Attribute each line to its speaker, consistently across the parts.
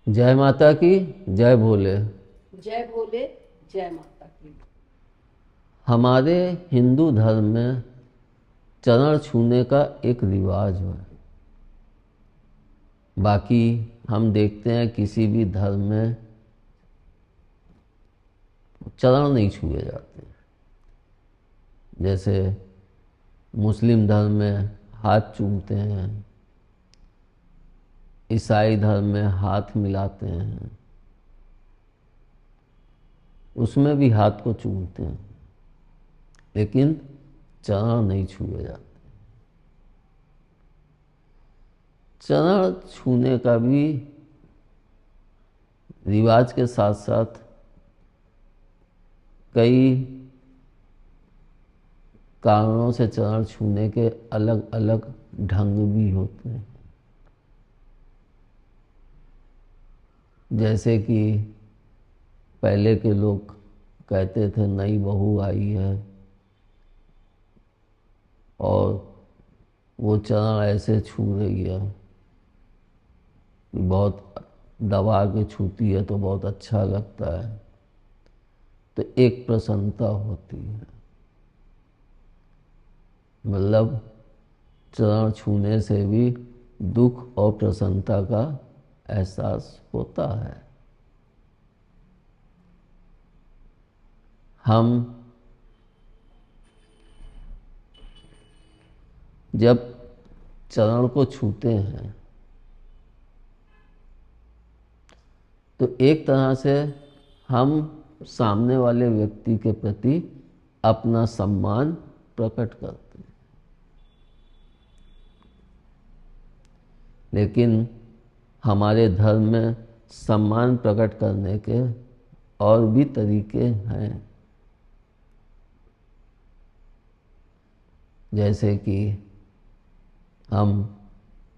Speaker 1: जय माता की। जय भोले।
Speaker 2: जय भोले। जय माता की।
Speaker 1: हमारे हिंदू धर्म में चरण छूने का एक रिवाज है। बाकी हम देखते हैं किसी भी धर्म में चरण नहीं छुए जाते। जैसे मुस्लिम धर्म में हाथ चूमते हैं, ईसाई धर्म में हाथ मिलाते हैं, उसमें भी हाथ को चूमते हैं, लेकिन चरण नहीं छुए जाते। चरण छूने का भी रिवाज के साथ साथ कई कारणों से चरण छूने के अलग अलग ढंग भी होते हैं। जैसे कि पहले के लोग कहते थे नई बहू आई है और वो चरण ऐसे छू रही है, बहुत दबा के छूती है तो बहुत अच्छा लगता है, तो एक प्रसन्नता होती है। मतलब चरण छूने से भी दुख और प्रसन्नता का एहसास होता है। हम जब चरण को छूते हैं तो एक तरह से हम सामने वाले व्यक्ति के प्रति अपना सम्मान प्रकट करते हैं। लेकिन हमारे धर्म में सम्मान प्रकट करने के और भी तरीके हैं। जैसे कि हम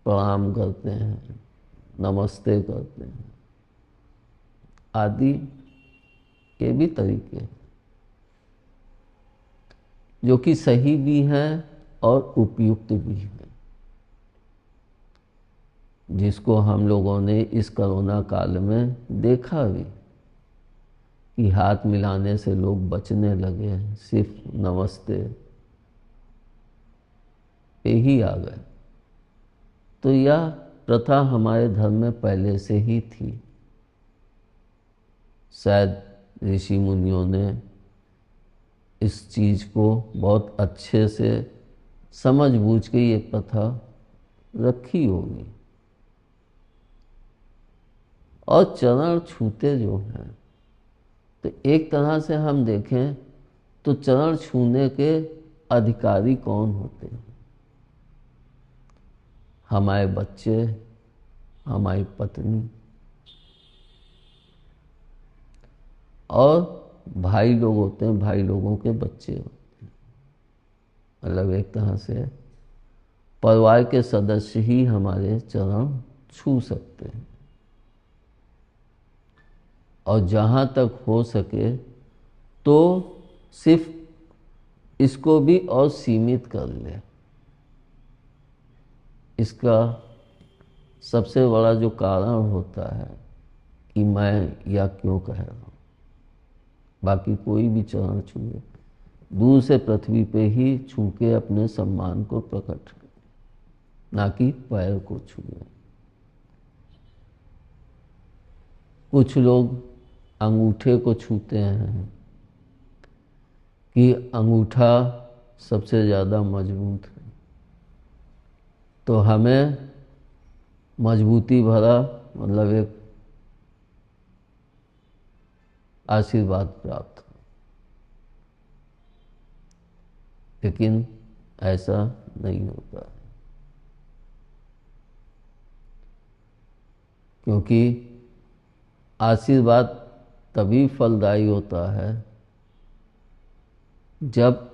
Speaker 1: प्रणाम करते हैं, नमस्ते करते हैं, आदि के भी तरीके हैं जो कि सही भी हैं और उपयुक्त भी हैं, जिसको हम लोगों ने इस कोरोना काल में देखा भी कि हाथ मिलाने से लोग बचने लगे हैं, सिर्फ नमस्ते पे ही आ गए। तो यह प्रथा हमारे धर्म में पहले से ही थी। शायद ऋषि मुनियों ने इस चीज को बहुत अच्छे से समझ बूझ के ये प्रथा रखी होगी। और चरण छूते जो हैं, तो एक तरह से हम देखें तो चरण छूने के अधिकारी कौन होते हैं? हमारे बच्चे, हमारी पत्नी और भाई लोग होते हैं, भाई लोगों के बच्चे होते हैं। मतलब एक तरह से परिवार के सदस्य ही हमारे चरण छू सकते हैं। और जहाँ तक हो सके तो सिर्फ इसको भी और सीमित कर ले। इसका सबसे बड़ा जो कारण होता है कि मैं या क्यों कह रहा हूँ, बाकी कोई भी चरण छुए, दूर से पृथ्वी पे ही छू के अपने सम्मान को प्रकट करे, ना कि पैर को छुए। कुछ लोग अंगूठे को छूते हैं कि अंगूठा सबसे ज़्यादा मजबूत है, तो हमें मजबूती भरा मतलब एक आशीर्वाद प्राप्त हो। लेकिन ऐसा नहीं होता है, क्योंकि आशीर्वाद तभी फलदायी होता है जब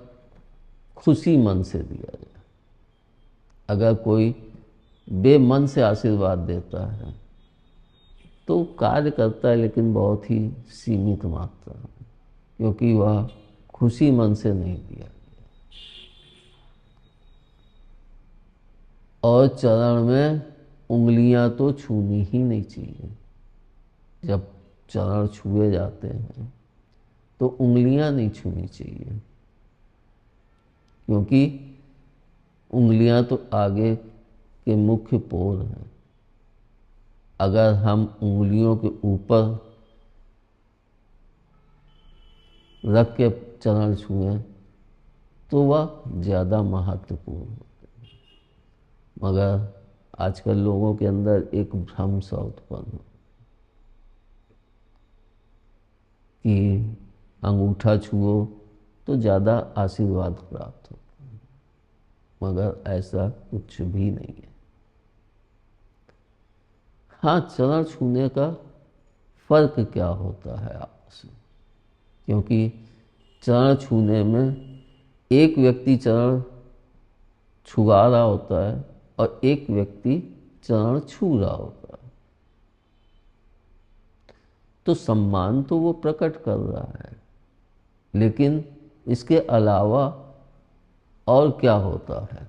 Speaker 1: खुशी मन से दिया जाए। अगर कोई बेमन से आशीर्वाद देता है तो कार्य करता है, लेकिन बहुत ही सीमित मात्रा में, क्योंकि वह खुशी मन से नहीं दिया। और चरण में उंगलियां तो छूनी ही नहीं चाहिए। जब चरण छुए जाते हैं तो उंगलियां नहीं छूनी चाहिए, क्योंकि उंगलियां तो आगे के मुख्य पोल हैं। अगर हम उंगलियों के ऊपर रख के चरण छुएं तो वह ज़्यादा महत्वपूर्ण होते हैं। मगर आजकल लोगों के अंदर एक भ्रम सा उत्पन्न हो कि अंगूठा छुओ तो ज़्यादा आशीर्वाद प्राप्त होता है, मगर ऐसा कुछ भी नहीं है। हाँ, चरण छूने का फर्क क्या होता है आपस में, क्योंकि चरण छूने में एक व्यक्ति चरण छुआ रहा होता है और एक व्यक्ति चरण छू रहा होता है, तो सम्मान तो वो प्रकट कर रहा है, लेकिन इसके अलावा और क्या होता है।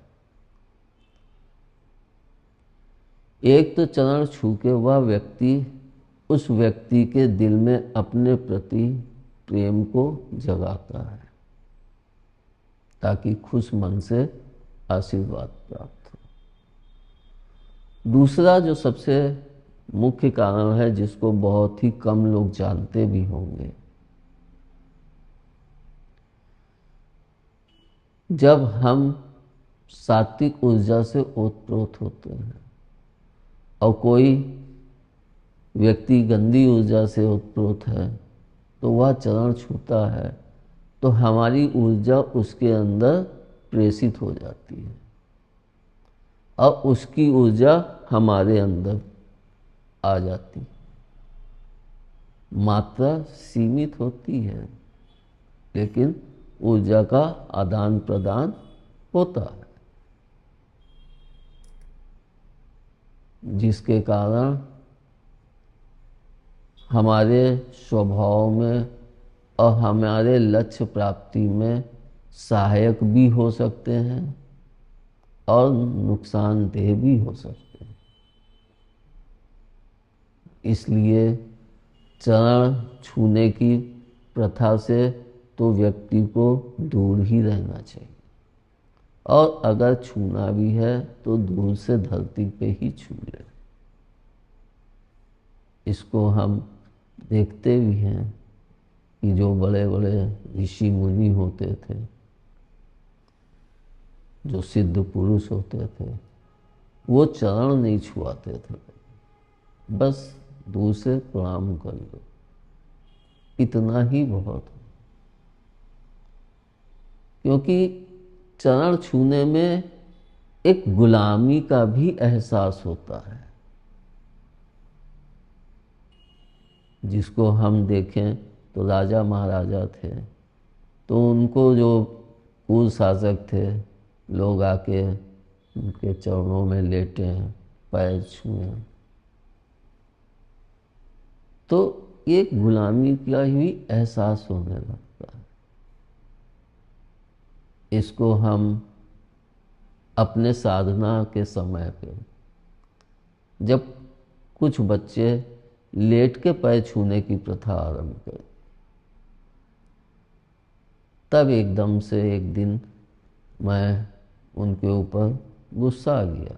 Speaker 1: एक तो चरण छू के वह व्यक्ति उस व्यक्ति के दिल में अपने प्रति प्रेम को जगाता है ताकि खुश मन से आशीर्वाद प्राप्त हो। दूसरा जो सबसे मुख्य कारण है, जिसको बहुत ही कम लोग जानते भी होंगे, जब हम सात्विक ऊर्जा से ओतप्रोत होते हैं और कोई व्यक्ति गंदी ऊर्जा से ओतप्रोत है तो वह चरण छूता है तो हमारी ऊर्जा उसके अंदर प्रेषित हो जाती है और उसकी ऊर्जा हमारे अंदर आ जाती। मात्रा सीमित होती है लेकिन ऊर्जा का आदान प्रदान होता है, जिसके कारण हमारे स्वभाव में और हमारे लक्ष्य प्राप्ति में सहायक भी हो सकते हैं और नुकसानदेह भी हो सकते हैं। इसलिए चरण छूने की प्रथा से तो व्यक्ति को दूर ही रहना चाहिए, और अगर छूना भी है तो दूर से धरती पे ही छू ले। इसको हम देखते भी हैं कि जो बड़े बड़े ऋषि मुनि होते थे, जो सिद्ध पुरुष होते थे, वो चरण नहीं छुआते थे, बस दूर से प्रणाम कर लो, इतना ही बहुत। क्योंकि चरण छूने में एक गुलामी का भी एहसास होता है, जिसको हम देखें तो राजा महाराजा थे तो उनको जो पूर्व शासक थे, लोग आके उनके चरणों में लेटे हैं, पैर छुए, तो एक गुलामी का ही एहसास होने लगता है। इसको हम अपने साधना के समय पे, जब कुछ बच्चे लेट के पैर छूने की प्रथा आरंभ कर, तब एकदम से एक दिन मैं उनके ऊपर गुस्सा आ गया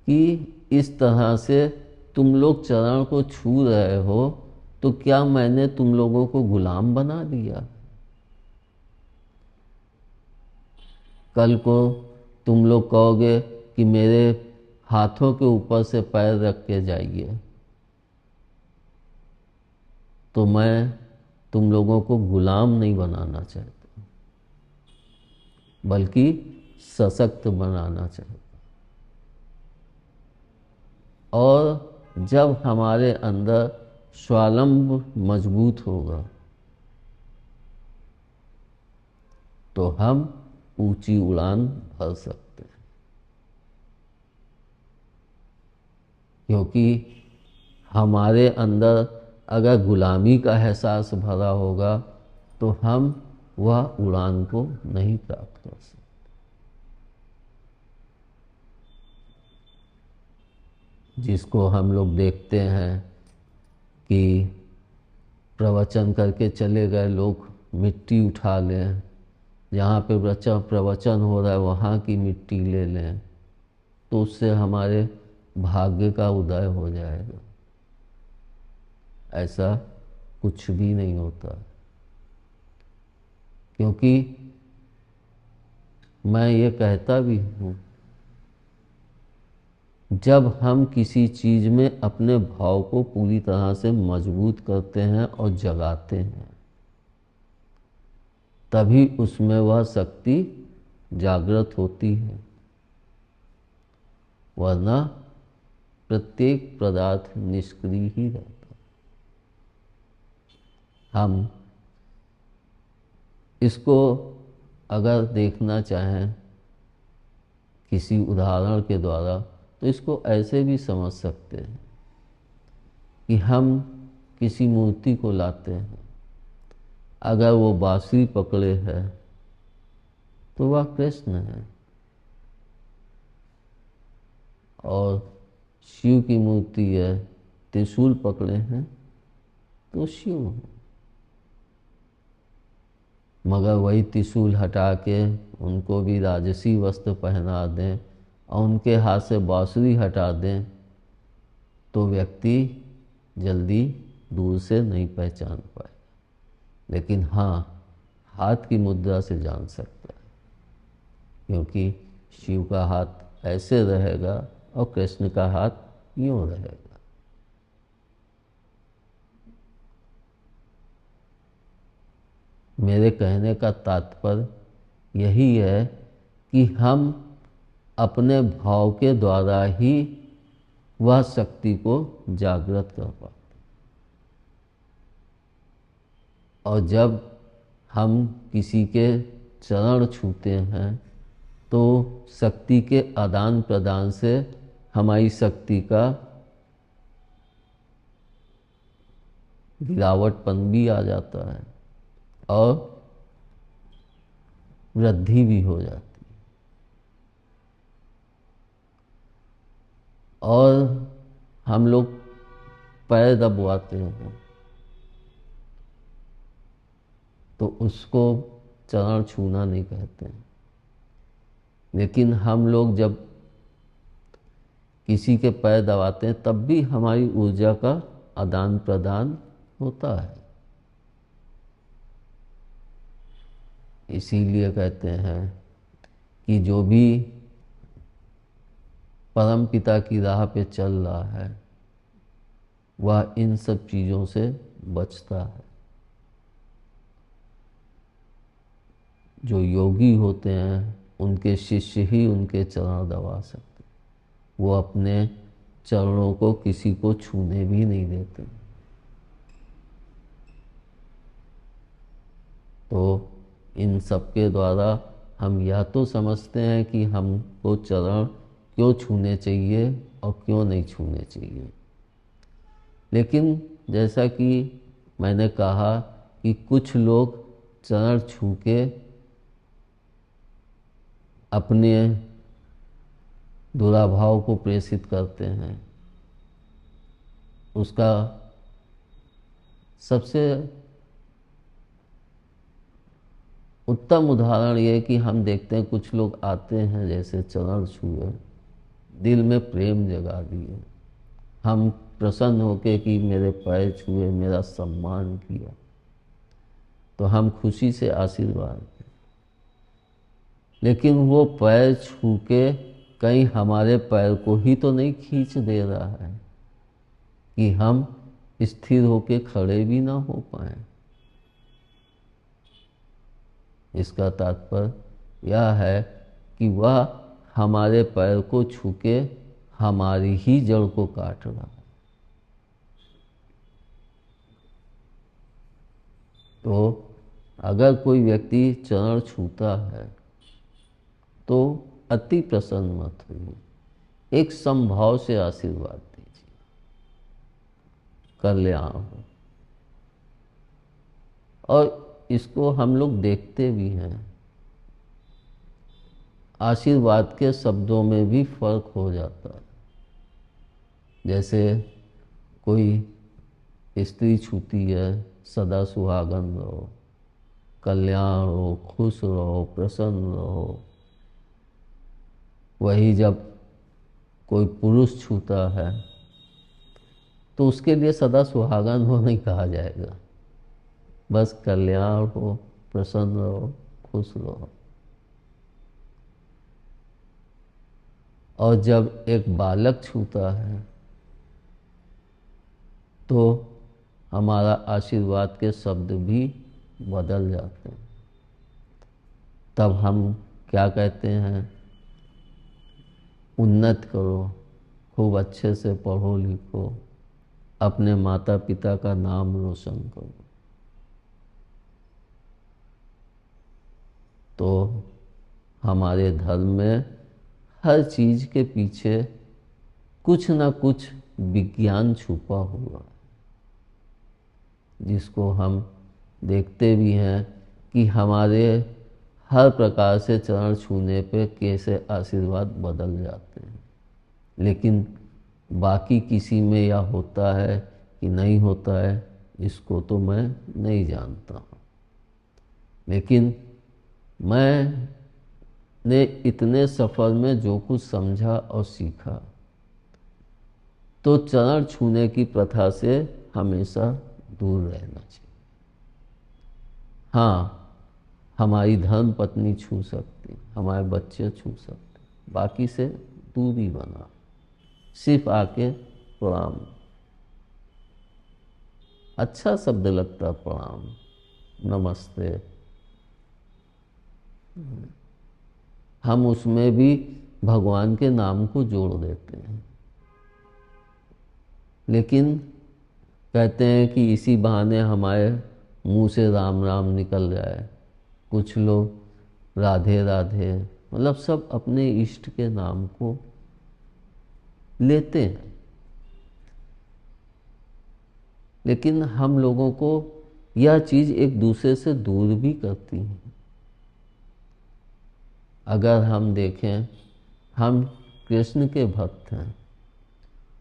Speaker 1: कि इस तरह से तुम लोग चरण को छू रहे हो तो क्या मैंने तुम लोगों को गुलाम बना दिया? कल को तुम लोग कहोगे कि मेरे हाथों के ऊपर से पैर रख के जाइए, तो मैं तुम लोगों को गुलाम नहीं बनाना चाहता, बल्कि सशक्त बनाना चाहता। और जब हमारे अंदर स्वावलंब मजबूत होगा तो हम ऊंची उड़ान भर सकते हैं, क्योंकि हमारे अंदर अगर गुलामी का एहसास भरा होगा तो हम वह उड़ान को नहीं प्राप्त कर सकते। जिसको हम लोग देखते हैं कि प्रवचन करके चले गए लोग मिट्टी उठा लें, जहाँ पे प्रवचन हो रहा है वहाँ की मिट्टी ले लें, तो उससे हमारे भाग्य का उदय हो जाएगा। ऐसा कुछ भी नहीं होता, क्योंकि मैं ये कहता भी हूँ, जब हम किसी चीज़ में अपने भाव को पूरी तरह से मजबूत करते हैं और जगाते हैं, तभी उसमें वह शक्ति जागृत होती है, वरना प्रत्येक पदार्थ निष्क्रिय ही रहता। हम इसको अगर देखना चाहें किसी उदाहरण के द्वारा, तो इसको ऐसे भी समझ सकते हैं कि हम किसी मूर्ति को लाते हैं, अगर वो बांसुरी पकड़े है तो वह कृष्ण है, और शिव की मूर्ति है, त्रिशूल पकड़े हैं तो शिव है। मगर वही त्रिशूल हटा के उनको भी राजसी वस्त्र पहना दें और उनके हाथ से बांसुरी हटा दें, तो व्यक्ति जल्दी दूर से नहीं पहचान पाए, लेकिन हाँ, हाथ की मुद्रा से जान सकता है, क्योंकि शिव का हाथ ऐसे रहेगा और कृष्ण का हाथ यूँ रहेगा। मेरे कहने का तात्पर्य यही है कि हम अपने भाव के द्वारा ही वह शक्ति को जागृत कर पाते, और जब हम किसी के चरण छूते हैं तो शक्ति के आदान प्रदान से हमारी शक्ति का गिरावटपन भी आ जाता है और वृद्धि भी हो जाती है। और हम लोग पैर दबवाते हैं तो उसको चरण छूना नहीं कहते हैं, लेकिन हम लोग जब किसी के पैर दबाते हैं तब भी हमारी ऊर्जा का आदान प्रदान होता है। इसीलिए कहते हैं कि जो भी परम पिता की राह पे चल रहा है वह इन सब चीज़ों से बचता है। जो योगी होते हैं उनके शिष्य ही उनके चरण दबा सकते, वो अपने चरणों को किसी को छूने भी नहीं देते। तो इन सब के द्वारा हम यह तो समझते हैं कि हमको चरण क्यों छूने चाहिए और क्यों नहीं छूने चाहिए, लेकिन जैसा कि मैंने कहा कि कुछ लोग चरण छू के अपने दुराभाव को प्रेषित करते हैं। उसका सबसे उत्तम उदाहरण ये कि हम देखते हैं कुछ लोग आते हैं, जैसे चरण छुए, दिल में प्रेम जगा दिए, हम प्रसन्न होके कि मेरे पैर छुए, मेरा सम्मान किया, तो हम खुशी से आशीर्वाद दें। लेकिन वो पैर छू के कहीं हमारे पैर को ही तो नहीं खींच दे रहा है कि हम स्थिर होके खड़े भी ना हो पाए। इसका तात्पर्य यह है कि वह हमारे पैर को छू के हमारी ही जड़ को काट रहा है। तो अगर कोई व्यक्ति चरण छूता है तो अति प्रसन्न मत होइए, एक समभाव से आशीर्वाद दीजिए, कल्याण हो। और इसको हम लोग देखते भी हैं, आशीर्वाद के शब्दों में भी फर्क हो जाता है। जैसे कोई स्त्री छूती है, सदा सुहागन रहो, कल्याण हो, खुश रहो, प्रसन्न रहो। वही जब कोई पुरुष छूता है तो उसके लिए सदा सुहागन हो नहीं कहा जाएगा, बस कल्याण हो, प्रसन्न रहो, खुश रहो। और जब एक बालक छूता है तो हमारा आशीर्वाद के शब्द भी बदल जाते हैं। तब हम क्या कहते हैं? उन्नत करो, खूब अच्छे से पढ़ो लिखो, अपने माता पिता का नाम रोशन करो। तो हमारे धर्म में हर चीज़ के पीछे कुछ ना कुछ विज्ञान छुपा हुआ है, जिसको हम देखते भी हैं कि हमारे हर प्रकार से चरण छूने पे कैसे आशीर्वाद बदल जाते हैं। लेकिन बाकी किसी में या होता है कि नहीं होता है, इसको तो मैं नहीं जानता हूँ। लेकिन मैंने इतने सफ़र में जो कुछ समझा और सीखा, तो चरण छूने की प्रथा से हमेशा दूर रहना चाहिए। हाँ, हमारी धर्म पत्नी छू सकती, हमारे बच्चे छू सकते, बाकी से दूरी बना, सिर्फ आके प्रणाम। अच्छा शब्द लगता प्रणाम, नमस्ते। हम उसमें भी भगवान के नाम को जोड़ देते हैं, लेकिन कहते हैं कि इसी बहाने हमारे मुंह से राम राम निकल जाए। कुछ लोग राधे राधे, मतलब सब अपने इष्ट के नाम को लेते हैं, लेकिन हम लोगों को यह चीज़ एक दूसरे से दूर भी करती है। अगर हम देखें, हम कृष्ण के भक्त हैं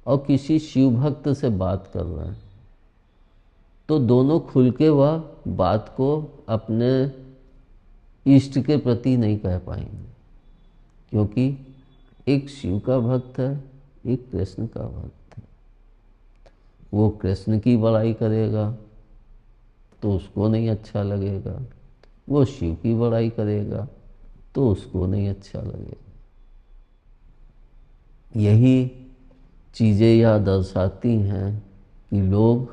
Speaker 1: और किसी शिव भक्त से बात कर रहे हैं, तो दोनों खुल के वह बात को अपने इष्ट के प्रति नहीं कह पाएंगे, क्योंकि एक शिव का भक्त है, एक कृष्ण का भक्त है। वो कृष्ण की बड़ाई करेगा तो उसको नहीं अच्छा लगेगा, वो शिव की बड़ाई करेगा तो उसको नहीं अच्छा लगेगा। यही चीज़ें यह दर्शाती हैं कि लोग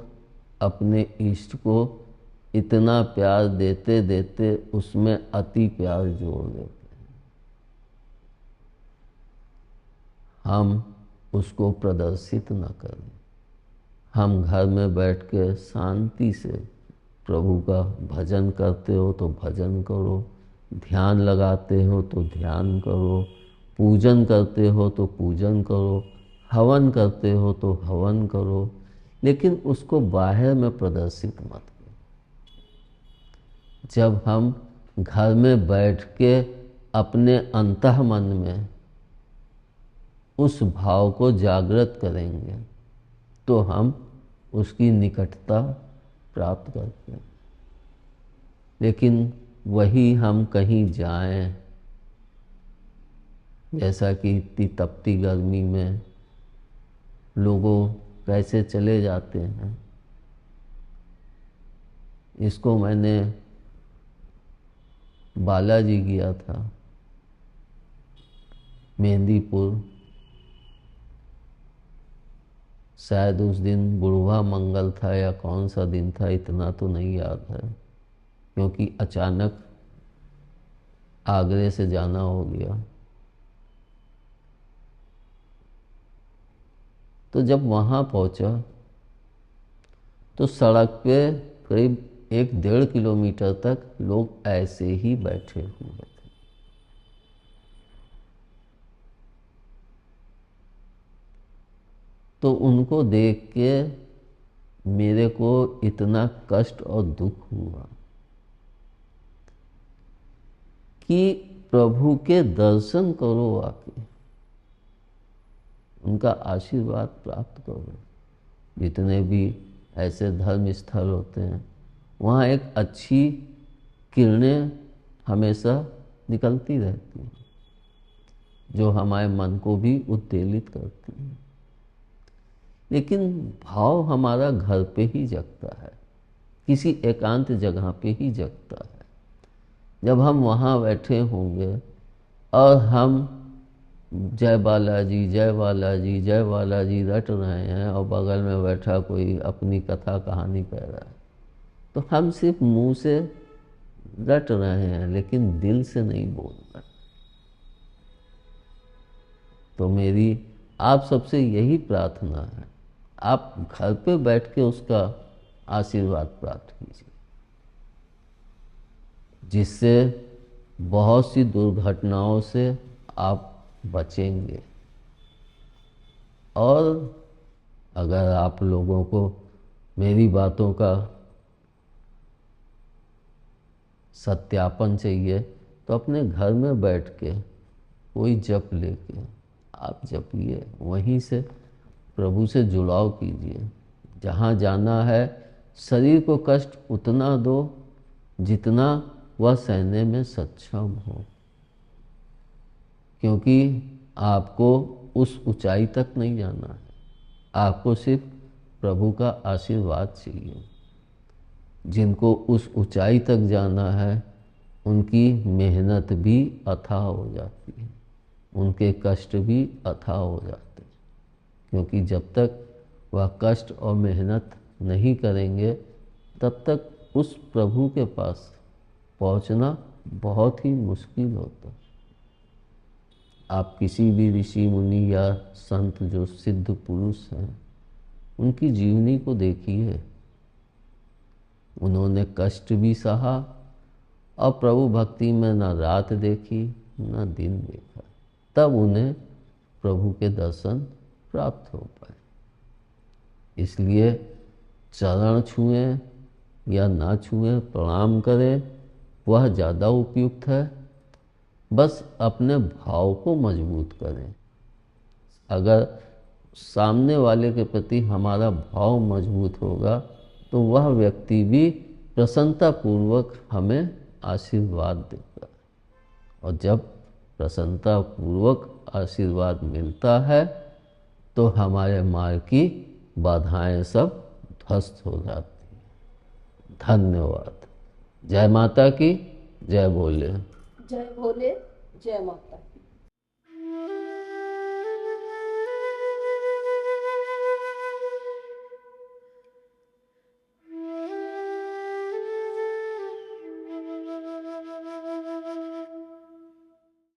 Speaker 1: अपने इष्ट को इतना प्यार देते देते उसमें अति प्यार जोड़ देते हैं। हम उसको प्रदर्शित न करें। हम घर में बैठ के शांति से प्रभु का भजन करते हो तो भजन करो, ध्यान लगाते हो तो ध्यान करो, पूजन करते हो तो पूजन करो, हवन करते हो तो हवन करो, लेकिन उसको बाहर में प्रदर्शित मत करो। जब हम घर में बैठ के अपने अंतः मन में उस भाव को जागृत करेंगे तो हम उसकी निकटता प्राप्त करते हैं। लेकिन वही हम कहीं जाएं, जैसा कि इतनी तपती गर्मी में लोगों कैसे चले जाते हैं, इसको मैंने बालाजी गया था, मेहंदीपुर। शायद उस दिन बुढ़वा मंगल था या कौन सा दिन था, इतना तो नहीं याद है, क्योंकि अचानक आगरे से जाना हो गया। तो जब वहाँ पहुँचा तो सड़क पे करीब 1-1.5 किलोमीटर तक लोग ऐसे ही बैठे हुए थे। तो उनको देख के मेरे को इतना कष्ट और दुख हुआ कि प्रभु के दर्शन करो आके। उनका आशीर्वाद प्राप्त करो। जितने भी ऐसे धर्म स्थल होते हैं वहाँ एक अच्छी किरणें हमेशा निकलती रहती हैं जो हमारे मन को भी उत्तेजित करती हैं। लेकिन भाव हमारा घर पे ही जगता है, किसी एकांत जगह पे ही जगता है। जब हम वहाँ बैठे होंगे और हम जय बालाजी जय बालाजी जय बालाजी रट रहे हैं और बगल में बैठा कोई अपनी कथा कहानी कह रहा है, तो हम सिर्फ मुंह से रट रहे हैं लेकिन दिल से नहीं बोल रहे। तो मेरी आप सबसे यही प्रार्थना है, आप घर पे बैठ के उसका आशीर्वाद प्राप्त कीजिए, जिससे बहुत सी दुर्घटनाओं से आप बचेंगे। और अगर आप लोगों को मेरी बातों का सत्यापन चाहिए तो अपने घर में बैठ के कोई जप लेके आप जपिए, वहीं से प्रभु से जुड़ाव कीजिए। जहाँ जाना है शरीर को कष्ट उतना दो जितना वह सहने में सक्षम हो, क्योंकि आपको उस ऊंचाई तक नहीं जाना है, आपको सिर्फ प्रभु का आशीर्वाद चाहिए। जिनको उस ऊंचाई तक जाना है उनकी मेहनत भी अथाह हो जाती है, उनके कष्ट भी अथाह हो जाते हैं, क्योंकि जब तक वह कष्ट और मेहनत नहीं करेंगे तब तक उस प्रभु के पास पहुंचना बहुत ही मुश्किल होता है। आप किसी भी ऋषि मुनि या संत जो सिद्ध पुरुष हैं उनकी जीवनी को देखिए, उन्होंने कष्ट भी सहा और प्रभु भक्ति में न रात देखी न दिन देखा, तब उन्हें प्रभु के दर्शन प्राप्त हो पाए। इसलिए चरण छुएं या ना छुएं, प्रणाम करें, वह ज़्यादा उपयुक्त है। बस अपने भाव को मजबूत करें। अगर सामने वाले के प्रति हमारा भाव मजबूत होगा तो वह व्यक्ति भी प्रसन्नतापूर्वक हमें आशीर्वाद देगा, और जब प्रसन्नतापूर्वक आशीर्वाद मिलता है तो हमारे मार्ग की बाधाएं सब ध्वस्त हो जाती हैं। धन्यवाद। जय माता की जय बोले।
Speaker 2: जय भोले, जय माता।